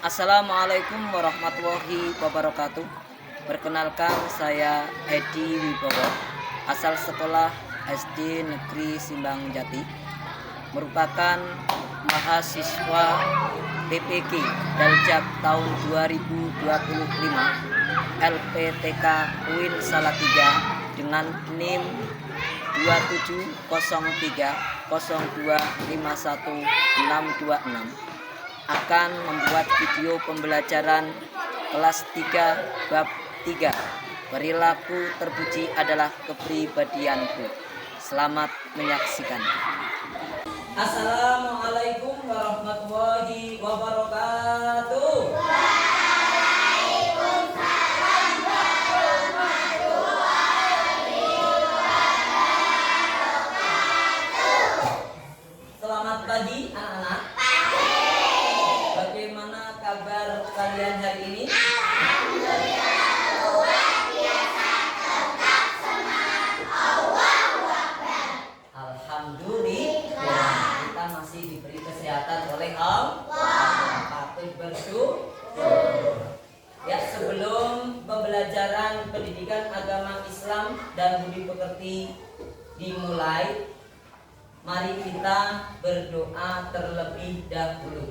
Assalamualaikum warahmatullahi wabarakatuh. Perkenalkan, saya Edi Wibowo, asal sekolah SD Negeri Simbang Jati, merupakan mahasiswa PPG Daljak tahun 2025 LPTK UIN Salatiga dengan NIM 2703025126 akan membuat video pembelajaran kelas 3 bab 3 perilaku terpuji adalah kepribadianku. Selamat menyaksikan. Assalamualaikum warahmatullahi wabarakatuh. Selamat pagi anak-anak. Bagaimana kabar kalian hari ini? Alhamdulillah, kita masih diberi kesehatan oleh Allah. Patut bersyukur. Ya, sebelum pembelajaran pendidikan agama Islam dan budi pekerti dimulai, mari kita berdoa terlebih dahulu.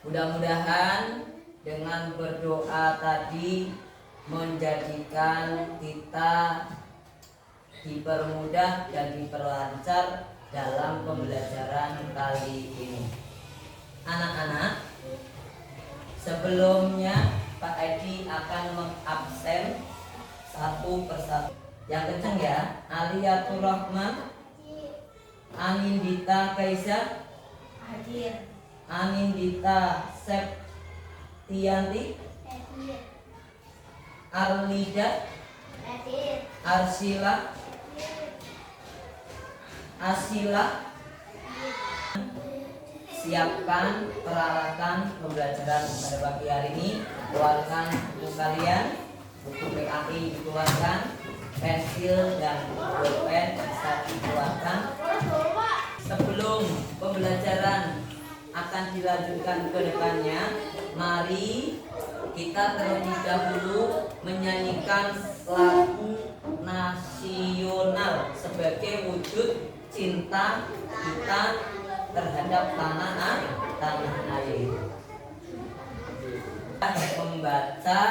Mudah-mudahan dengan berdoa tadi menjadikan kita dipermudah dan diperlancar dalam pembelajaran kali ini. Anak-anak, sebelumnya Pak Edi akan mengabsen satu persatu. Yang kencang ya. Aliyatur Rahman, Anindita Kaisa, Hadir. Anindita Septianti, Hadir. Arlida, Hadir. Arsila, Asila. Siapkan peralatan pembelajaran pada pagi hari ini. Keluarkan buku kalian, buku PAI dikeluarkan, pensil dan pulpen bisa dikeluarkan. Sebelum pembelajaran akan dilanjutkan ke depannya, mari kita terlebih dahulu menyanyikan lagu nasional sebagai wujud cinta kita terhadap tanah air. Membaca,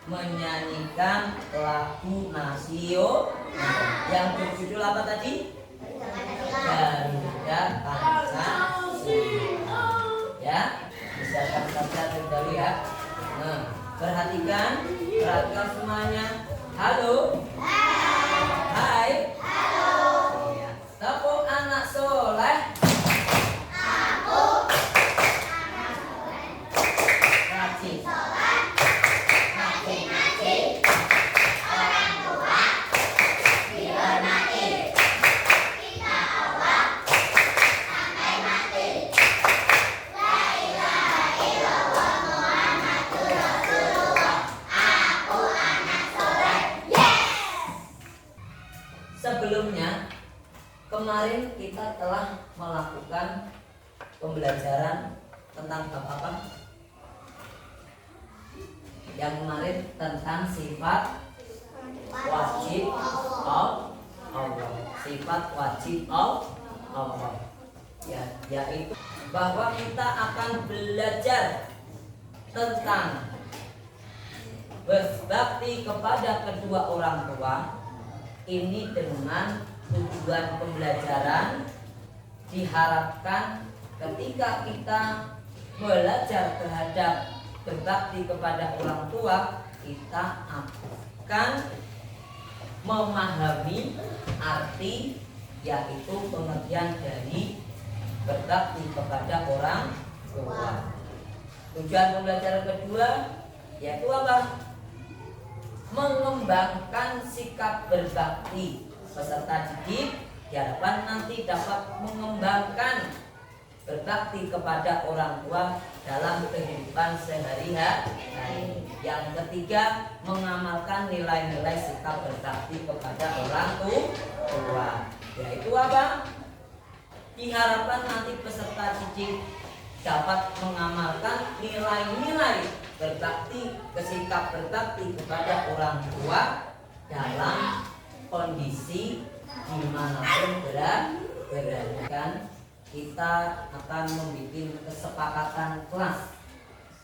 menyanyikan lagu nasional yang berjudul apa tadi? Garuda Pancasila. Ya, misalkan saja terlebih ya. Nah, perhatikan semuanya. Halo. Hai. Halo. Ya. Tepuk anak soleh. Aku anak soleh. Rajin. Rajin. Orang tua dihormati. Kita awal sampai mati. Sebelumnya, kemarin kita telah melakukan pembelajaran tentang apa? Yang kemarin tentang sifat wajib Allah. Sifat wajib Allah. Allah. Ya, yaitu bahwa kita akan belajar tentang berbakti kepada kedua orang tua. Ini dengan tujuan pembelajaran diharapkan ketika kita belajar terhadap berbakti kepada orang tua, kita akan memahami arti, yaitu pengertian dari berbakti kepada orang tua. Tujuan pembelajaran kedua yaitu apa? Mengembangkan sikap berbakti. Peserta didik diharapkan nanti dapat mengembangkan berbakti kepada orang tua dalam kehidupan sehari-hari. Yang ketiga, mengamalkan nilai-nilai sikap berbakti kepada orang tua. Yaitu apa? Diharapkan nanti peserta didik dapat mengamalkan nilai-nilai berbakti, sikap berbakti kepada orang tua dalam kondisi dimanapun berada. Kan kita akan membuat kesepakatan kelas,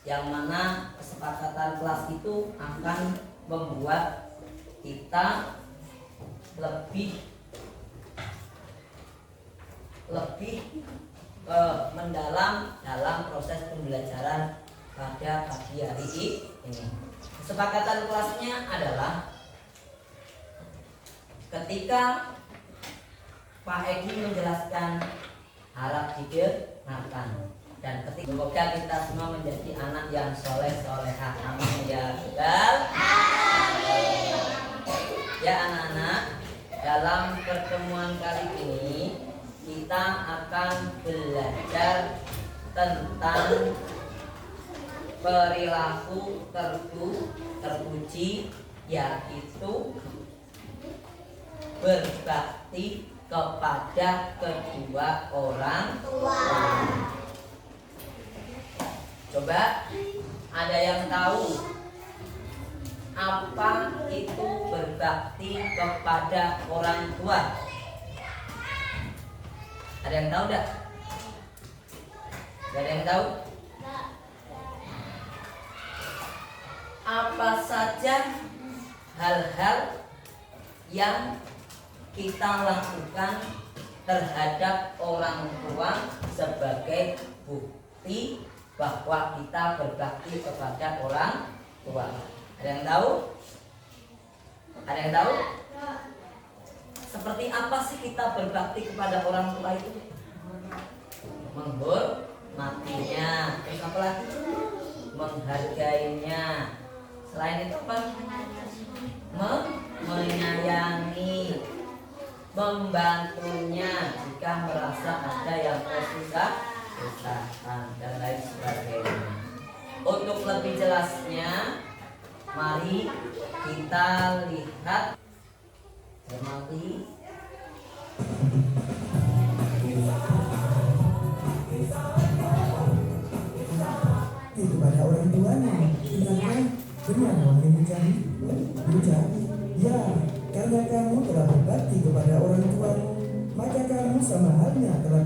yang mana kesepakatan kelas itu akan membuat kita lebih mendalam dalam proses pembelajaran pada pagi hari ini. Kesepakatan kelasnya adalah ketika Pak Egi menjelaskan harap didengarkan, dan semoga kita semua menjadi anak yang soleh solehah. Amin ya rabbal alamin. Ya anak-anak, dalam pertemuan kali ini kita akan belajar tentang perilaku terpuji, yaitu berbakti kepada kedua orang tua. Coba, ada yang tahu apa itu berbakti kepada orang tua? Ada yang tahu enggak? Gak ada yang tahu? Apa saja hal-hal yang kita lakukan terhadap orang tua sebagai bukti bahwa kita berbakti kepada orang tua? Ada yang tahu? Ada yang tahu? Seperti apa sih kita berbakti kepada orang tua itu? Menghormatinya, terus apa lagi? Menghargainya. Selain itu apa? Menyayangi, membantunya jika merasa ada yang kesusahan, dan lain sebagainya. Untuk lebih jelasnya, mari kita lihat. Cermati. Kepada orang tuanya, tindakan benar wahai mencari, ya, karena kamu telah berbakti kepada orang tuamu, maka kamu sama halnya telah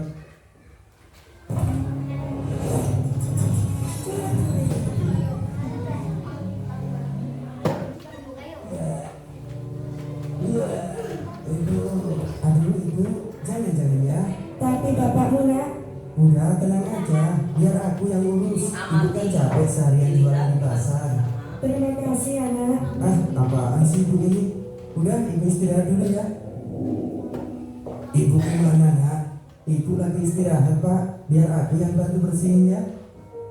Ibu, jangan ya. Tapi bapakmu nak. Udah tenang aja, biar aku yang urus. Ibu kan capek seharian jualan di pasar. Terima kasih anak. Apaan sih ibu ini? Udah, ibu istirahat dulu ya. Ibu kemana nak? Ibu lagi istirahat pak, biar aku yang bantu bersihin ya.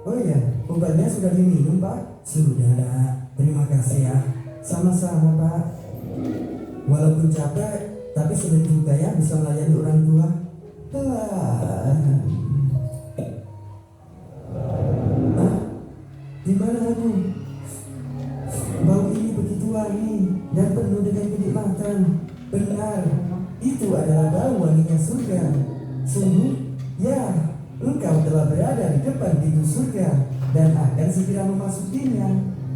Oh iya, obatnya sudah diminum pak? Sudah nak, terima kasih ya. Sama-sama pak. Walaupun capek, tapi senang juga ya bisa melayani orang tua. Gimana aku? Bau ini begitu wangi dan penuh dengan kenikmatan. Benar, itu adalah bau wanginya surga. Sungguh, ya, engkau telah berada di depan pintu surga dan akan segera memasukinya.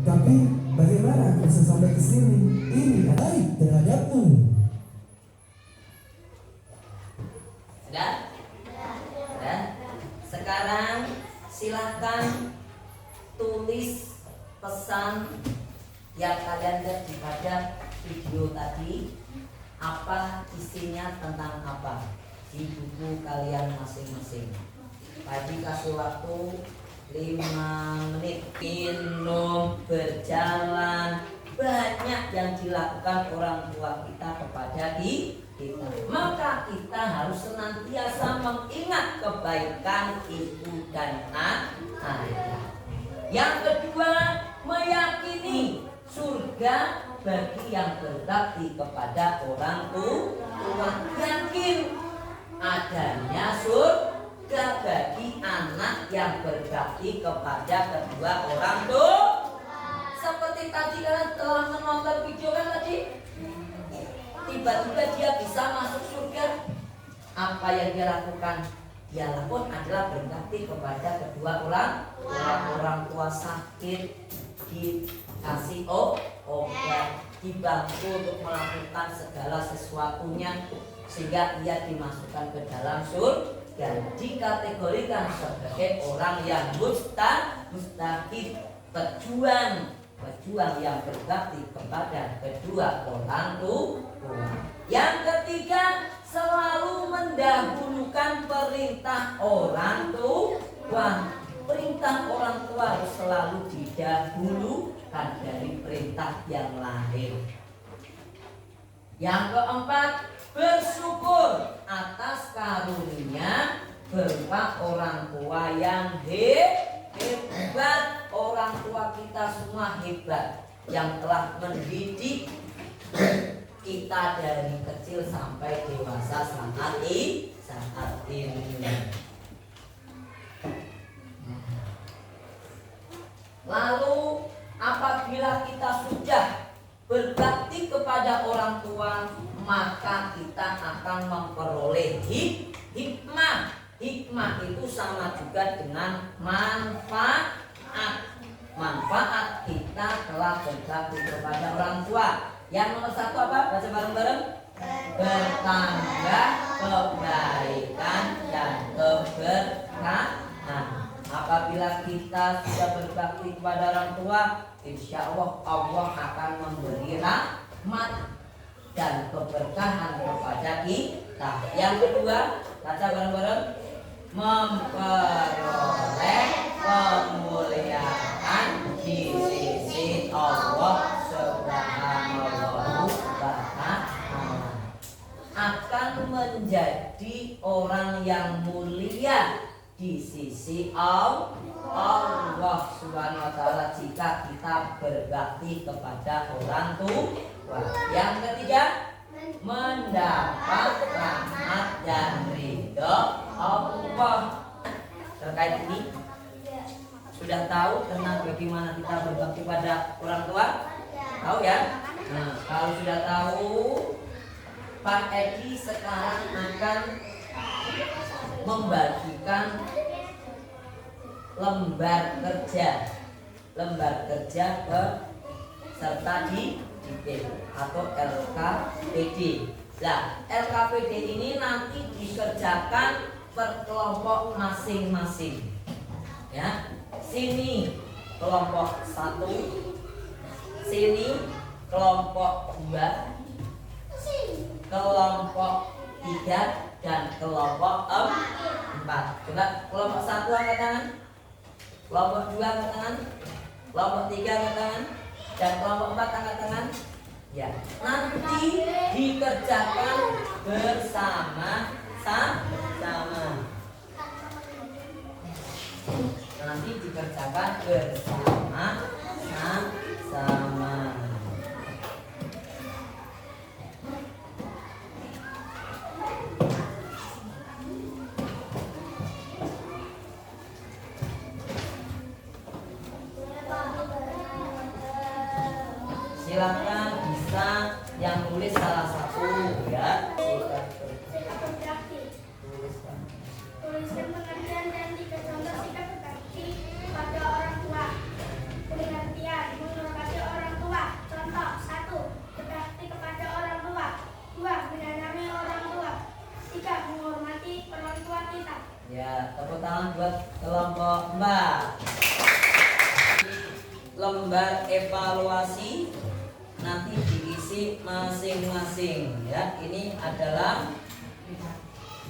Tapi bagaimana aku bisa sampai ke sini? Ini baik terhadapmu. Sudah? apa isinya, tentang apa di buku kalian masing-masing. Tadi kasih waktu 5 menit. Minum, berjalan, banyak yang dilakukan orang tua kita kepada kita. Maka kita harus senantiasa mengingat kebaikan ibu dan ayah. Yang kedua, meyakini surga bagi yang berbakti kepada orang tua. Yakin adanya surga bagi anak yang berbakti kepada kedua orang tua. Seperti tadi kalian telah menonton video kan tadi, tiba-tiba dia bisa masuk surga. Apa yang dia lakukan? Dia lakukan adalah berbakti kepada kedua orang tua. Sakit dikasih obat, dibantu untuk melakukan segala sesuatunya sehingga ia dimasukkan ke dalam surga. Dikategorikan sebagai orang yang mustaqim, pejuang yang berbakti kepada kedua orang tua. Yang ketiga, selalu mendahulukan perintah orang tua. Perintah orang tua harus selalu didahulukan dari perintah yang lain. Yang keempat, bersyukur atas karunia berupa orang tua yang hebat. Orang tua kita semua hebat, yang telah mendidik kita dari kecil sampai dewasa saat ini. Lalu apabila kita sudah berbakti kepada orang tua, maka kita akan memperoleh hikmah. Hikmah itu sama juga dengan manfaat. Manfaat kita telah berbakti kepada orang tua. Yang nomor satu apa? Baca bareng-bareng. Bertambah kebaikan dan keberkahan. Apabila kita sudah berbakti kepada orang tua, insya Allah akan memberi rahmat dan keberkahan kepada kita. Yang kedua, baca bareng-bareng. Memperoleh kemuliaan di sisi Allah Subhanahu wa ta'ala. Akan menjadi orang yang mulia di sisi Allah Subhanahu wa ta'ala jika kita berbakti kepada orang tua. Yang ketiga, mendapat rahmat dan ridho Allah. Terkait ini sudah tahu tentang bagaimana kita berbakti pada orang tua? Tahu ya? Nah, kalau sudah tahu, Pak Edi sekarang akan membagikan lembar kerja ke serta didik atau LKPD. Nah, LKPD ini nanti dikerjakan per kelompok masing-masing. Ya, sini kelompok 1, sini kelompok 2, kelompok 3 dan kelompok 4. Coba kelompok 1 angkat tangan, kelompok 2 angkat tangan, kelompok 3 angkat tangan, dan kelompok 4 angkat tangan. Ya, nanti dikerjakan bersama-sama. Nanti dikerjakan bersama-sama. Silakan bisa yang nulis salah satu ya. Tuliskan pengertian dan 3 contoh sikap berbakti pada orang tua. Pengertian menghormati orang tua. Contoh 1. Berbakti kepada orang tua. 2. Menyayangi orang tua. 3. Menghormati orang tua kita. Ya, tepuk tangan buat kelompok Mbak. Lembar evaluasi nanti diisi isi masing-masing ya. Ini adalah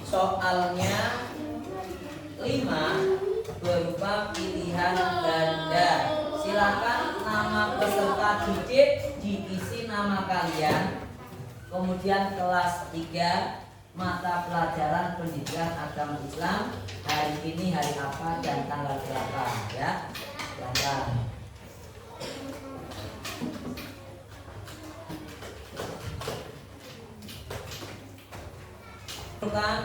soalnya 5 berupa pilihan ganda. Silakan nama peserta didik diisi nama kalian. Kemudian kelas 3 mata pelajaran pendidikan agama Islam, hari ini hari apa dan tanggal berapa ya. Silakan.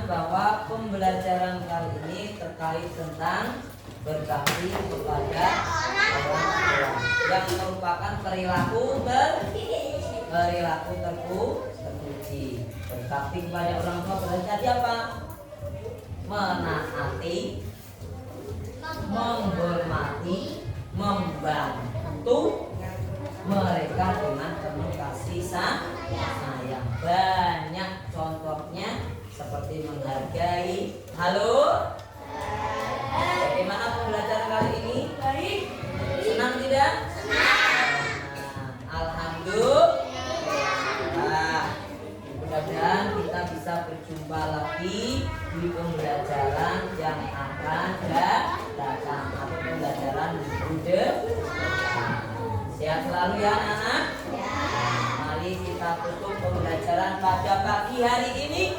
Bahwa pembelajaran kali ini terkait tentang berbakti kepada orang tua yang merupakan perilaku terpuji. Berbakti kepada orang tua berarti apa? Menaati, menghormati, membantu mereka dengan penuh kasih sayang. Banyak contohnya seperti menghargai. Halo? Bagaimana pembelajaran kali ini? Baik. Senang tidak? Senang. Alhamdulillah. Mudah-mudahan kita bisa berjumpa lagi di pembelajaran yang akan datang atau pembelajaran minggu. Sehat selalu ya anak-anak. Mari kita tutup pembelajaran pada pagi hari ini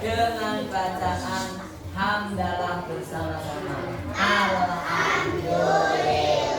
dengan bacaan hamdalah bersama-sama. Alhamdulillah.